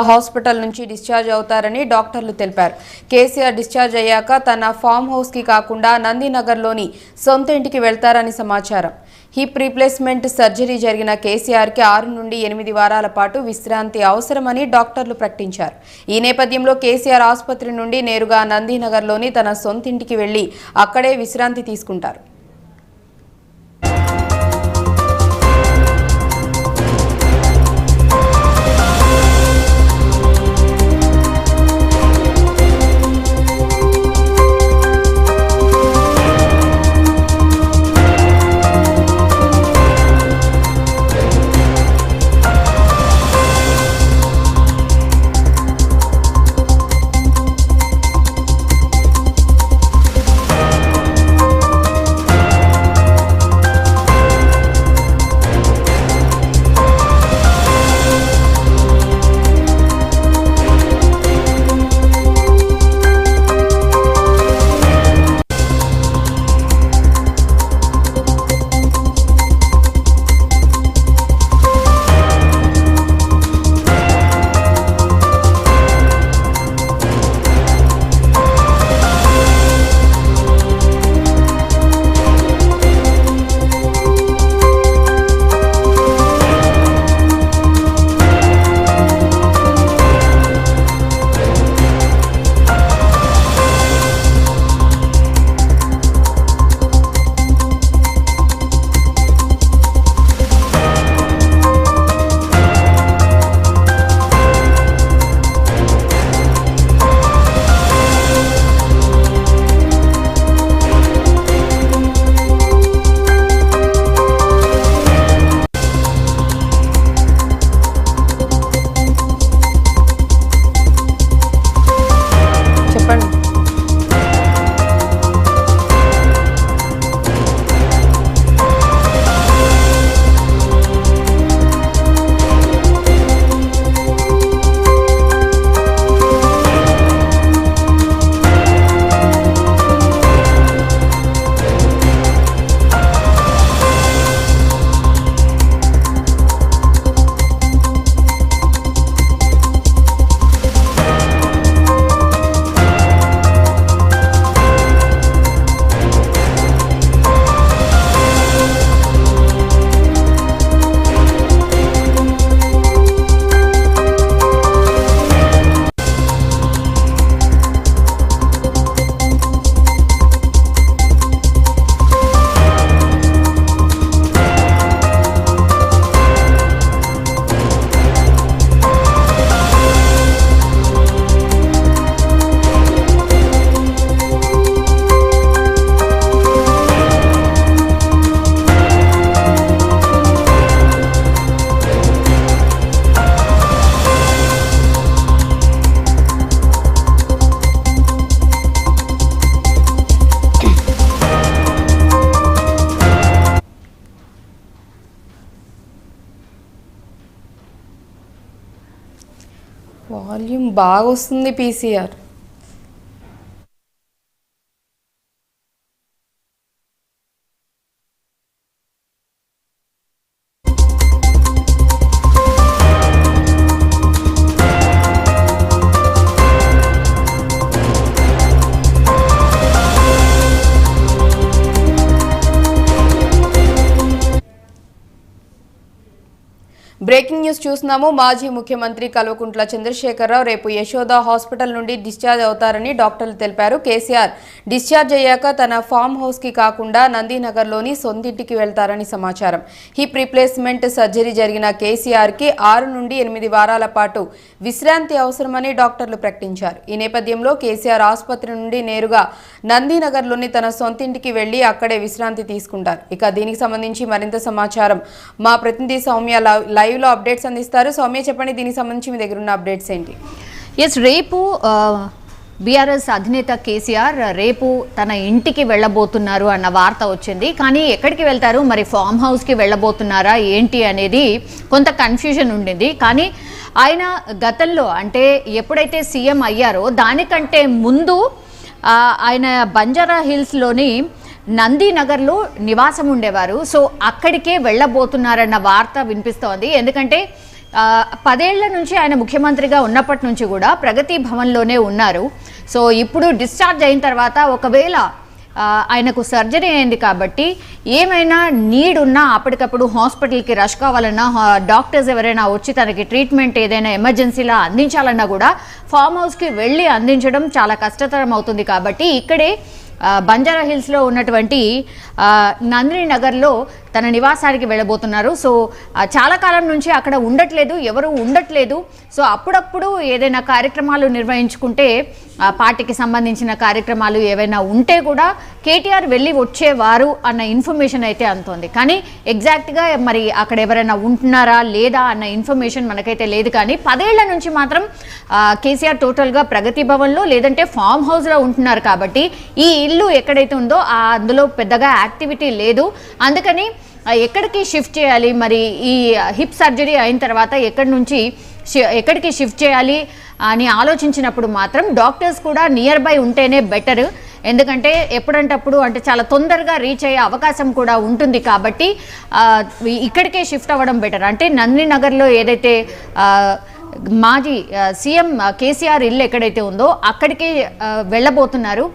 Hospital నుంచి discharge అవుతారని డాక్టర్లు తెలిపారు. కేసీఆర్ డిశ్చార్జ్ అయ్యాక తన ఫామ్ హౌస్ కి కాకుండా నందినగర్లోని సొంత ఇంటికి వెళ్తారని సమాచారం. హిప్ రీప్లేస్మెంట్ సర్జరీ జరిగిన కేసీఆర్కి 6 నుండి 8 వారాల పాటు విశ్రాంతి అవసరమని డాక్టర్లు ప్రకటించారు. ఈ నేపథ్యంలో కేసీఆర్ ఆసుపత్రి నుండి నేరుగా నందినగర్లోని తన సొంతింటికి వెళ్లి అక్కడే విశ్రాంతి తీసుకుంటారు. వాల్యూమ్ బాగా వస్తుంది పీసీఆర్. బ్రేకింగ్ న్యూస్ చూస్తున్నాము. మాజీ ముఖ్యమంత్రి కల్వకుంట్ల చంద్రశేఖరరావు రేపు యశోద హాస్పిటల్ నుండి డిశ్చార్జ్ అవుతారని డాక్టర్లు తెలిపారు. కేసీఆర్ డిశ్చార్జ్ అయ్యాక తన ఫామ్ హౌస్ కి కాకుండా నందినగర్లోని సొంతింటికి వెళ్తారని సమాచారం. హిప్ రీప్లేస్మెంట్ సర్జరీ జరిగిన కేసీఆర్ కి 6 నుండి 8 వారాల పాటు విశ్రాంతి అవసరమని డాక్టర్లు ప్రకటించారు. ఈ నేపథ్యంలో కేసీఆర్ ఆసుపత్రి నుండి నేరుగా నందినగర్లోని తన సొంతింటికి వెళ్లి అక్కడే విశ్రాంతి తీసుకుంటారు. ఇక దీనికి సంబంధించి మరింత సమాచారం మా ప్రతినిధి సౌమ్య లైవ్ లో అప్డేట్స్ అందిస్తారు. సౌమ్య, చెప్పండి, దీనికి సంబంధించి మీ దగ్గర ఉన్న అప్డేట్స్ ఏంటి? రేపు బీఆర్ఎస్ అధినేత కేసీఆర్ రేపు తన ఇంటికి వెళ్ళబోతున్నారు అన్న వార్త వచ్చింది. కానీ ఎక్కడికి వెళ్తారు, మరి ఫామ్ హౌస్కి వెళ్ళబోతున్నారా ఏంటి అనేది కొంత కన్ఫ్యూజన్ ఉండింది. కానీ ఆయన గతంలో అంటే ఎప్పుడైతే సీఎం అయ్యారో దానికంటే ముందు ఆయన బంజారా హిల్స్లోని నందినగర్లో నివాసం ఉండేవారు. సో అక్కడికే వెళ్ళబోతున్నారన్న వార్త వినిపిస్తోంది. ఎందుకంటే 10 ఏళ్ల నుంచి ఆయన ముఖ్యమంత్రిగా ఉన్నప్పటి నుంచి కూడా ప్రగతి భవన్లోనే ఉన్నారు. సో ఇప్పుడు డిశ్చార్జ్ అయిన తర్వాత ఒకవేళ ఆయనకు సర్జరీ అయింది కాబట్టి ఏమైనా నీడ్ ఉన్నా అప్పటికప్పుడు హాస్పిటల్కి రష్ కావాలన్నా, డాక్టర్స్ ఎవరైనా వచ్చి తనకి ట్రీట్మెంట్ ఏదైనా ఎమర్జెన్సీలా అందించాలన్నా కూడా ఫామ్ హౌస్కి వెళ్ళి అందించడం చాలా కష్టతరం అవుతుంది. కాబట్టి ఇక్కడే బంజారా హిల్స్లో ఉన్నటువంటి నందిని నగర్లో తన నివాసానికి వెళ్ళబోతున్నారు. సో చాలా కాలం నుంచి అక్కడ ఉండట్లేదు, ఎవరు ఉండట్లేదు. సో అప్పుడప్పుడు ఏదైనా కార్యక్రమాలు నిర్వహించుకుంటే, పార్టీకి సంబంధించిన కార్యక్రమాలు ఏవైనా ఉంటే కూడా కేటీఆర్ వెళ్ళి వచ్చేవారు అన్న ఇన్ఫర్మేషన్ అయితే అందుతోంది. కానీ ఎగ్జాక్ట్గా మరి అక్కడ ఎవరైనా ఉంటున్నారా లేదా అన్న ఇన్ఫర్మేషన్ మనకైతే లేదు. కానీ 10 ఏళ్ల నుంచి మాత్రం కేసీఆర్ టోటల్గా ప్రగతి భవన్లో లేదంటే ఫామ్ హౌస్లో ఉంటున్నారు. కాబట్టి ఈ ఇల్లు ఎక్కడైతే ఉందో అందులో పెద్దగా యాక్టివిటీ లేదు. అందుకని ఎక్కడికి షిఫ్ట్ చేయాలి, మరి ఈ హిప్ సర్జరీ అయిన తర్వాత ఎక్కడికి షిఫ్ట్ చేయాలి అని ఆలోచించినప్పుడు మాత్రం డాక్టర్స్ కూడా నియర్ బై ఉంటేనే బెటర్. ఎందుకంటే ఎప్పుడంటప్పుడు అంటే చాలా తొందరగా రీచ్ అయ్యే అవకాశం కూడా ఉంటుంది. కాబట్టి ఇక్కడికే షిఫ్ట్ అవ్వడం బెటర్. అంటే నందిని నగర్లో ఏదైతే మాజీ సీఎం కేసీఆర్ ఇల్లు ఎక్కడైతే ఉందో అక్కడికే వెళ్ళబోతున్నారు.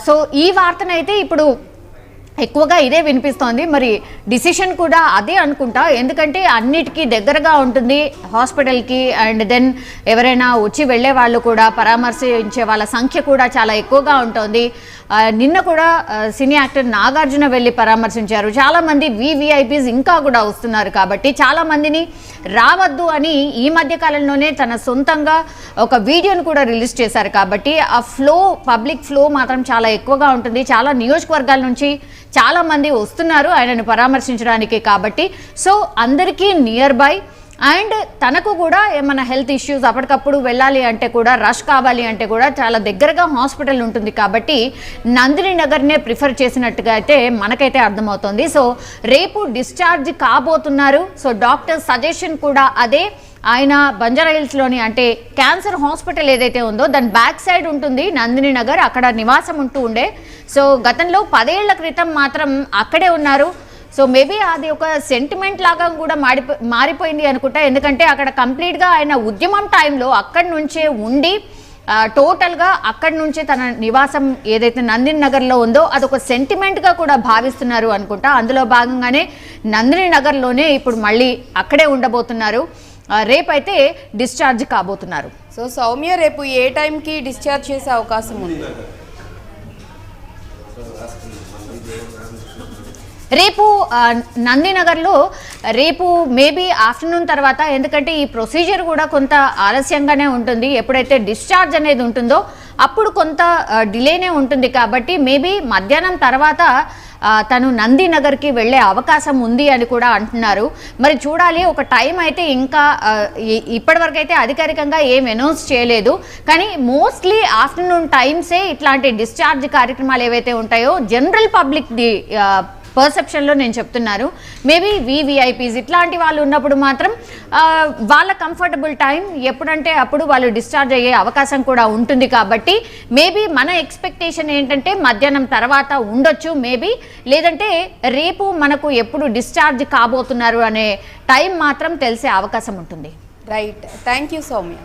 సో ఈ వార్తనైతే ఇప్పుడు ఎక్కువగా ఇదే వినిపిస్తోంది. మరి డిసిషన్ కూడా అదే అనుకుంటా, ఎందుకంటే అన్నిటికీ దగ్గరగా ఉంటుంది హాస్పిటల్కి. అండ్ దెన్ ఎవరైనా వచ్చి వెళ్ళే వాళ్ళు కూడా పరామర్శించే వాళ్ళ సంఖ్య కూడా చాలా ఎక్కువగా ఉంటుంది. నిన్న కూడా సినీ యాక్టర్ నాగార్జున వెళ్ళి పరామర్శించారు. చాలామంది VVIPs ఇంకా కూడా వస్తున్నారు. కాబట్టి చాలామందిని రావద్దు అని ఈ మధ్య కాలంలోనే తన సొంతంగా ఒక వీడియోను కూడా రిలీజ్ చేశారు. కాబట్టి ఆ పబ్లిక్ ఫ్లో మాత్రం చాలా ఎక్కువగా ఉంటుంది. చాలా నియోజకవర్గాల నుంచి చాలామంది వస్తున్నారు ఆయనను పరామర్శించడానికి. కాబట్టి సో అందరికీ నియర్ బై. అండ్ తనకు కూడా ఏమైనా హెల్త్ ఇష్యూస్ అప్పటికప్పుడు వెళ్ళాలి అంటే కూడా, రష్ కావాలి అంటే కూడా చాలా దగ్గరగా హాస్పిటల్ ఉంటుంది. కాబట్టి నందిని నగర్నే ప్రిఫర్ చేసినట్టుగా అయితే మనకైతే అర్థమవుతుంది. సో రేపు డిశ్చార్జ్ కాబోతున్నారు. సో డాక్టర్ సజెషన్ కూడా అదే. ఆయన బంజారా హిల్స్లోని అంటే క్యాన్సర్ హాస్పిటల్ ఏదైతే ఉందో దాని బ్యాక్ సైడ్ ఉంటుంది నందిని నగర్, అక్కడ నివాసం ఉంటూ ఉండే. సో గతంలో 10 ఏళ్ల క్రితం మాత్రం అక్కడే ఉన్నారు. సో మేబీ అది ఒక సెంటిమెంట్ లాగా కూడా మారిపోయింది అనుకుంటా. ఎందుకంటే అక్కడ కంప్లీట్గా ఆయన ఉద్యమం టైంలో అక్కడి నుంచే ఉండి టోటల్గా అక్కడి నుంచే తన నివాసం ఏదైతే నందిని నగర్లో ఉందో అదొక సెంటిమెంట్గా కూడా భావిస్తున్నారు అనుకుంటా. అందులో భాగంగానే నందిని నగర్లోనే ఇప్పుడు మళ్ళీ అక్కడే ఉండబోతున్నారు. రేపైతే డిశ్చార్జ్ కాబోతున్నారు. సో సౌమ్య, రేపు ఏ టైంకి డిశ్చార్జ్ చేసే అవకాశం ఉంది? రేపు నందినగర్లో రేపు మేబీ ఆఫ్టర్నూన్ తర్వాత, ఎందుకంటే ఈ ప్రొసీజర్ కూడా కొంత ఆలస్యంగానే ఉంటుంది. ఎప్పుడైతే డిశ్చార్జ్ అనేది ఉంటుందో అప్పుడు కొంత డిలేనే ఉంటుంది. కాబట్టి మేబీ మధ్యాహ్నం తర్వాత తను నందినగర్కి వెళ్ళే అవకాశం ఉంది అని కూడా అంటున్నారు. మరి చూడాలి. ఒక టైం అయితే ఇంకా ఇప్పటివరకు అయితే అధికారికంగా ఏం అనౌన్స్ చేయలేదు. కానీ మోస్ట్లీ ఆఫ్టర్నూన్ టైమ్సే ఇట్లాంటి డిశ్చార్జ్ కార్యక్రమాలు ఏవైతే ఉంటాయో జనరల్ పబ్లిక్ది పర్సెప్షన్లో నేను చెప్తున్నాను. మేబీ VVIPs ఇట్లాంటి వాళ్ళు ఉన్నప్పుడు మాత్రం వాళ్ళ కంఫర్టబుల్ టైం ఎప్పుడంటే అప్పుడు వాళ్ళు డిశ్చార్జ్ అయ్యే అవకాశం కూడా ఉంటుంది. కాబట్టి మేబీ మన ఎక్స్పెక్టేషన్ ఏంటంటే మధ్యాహ్నం తర్వాత ఉండొచ్చు మేబీ, లేదంటే రేపు మనకు ఎప్పుడు డిశ్చార్జ్ కాబోతున్నారు అనే టైం మాత్రం తెలిసే అవకాశం ఉంటుంది. Right, thank you Soumya.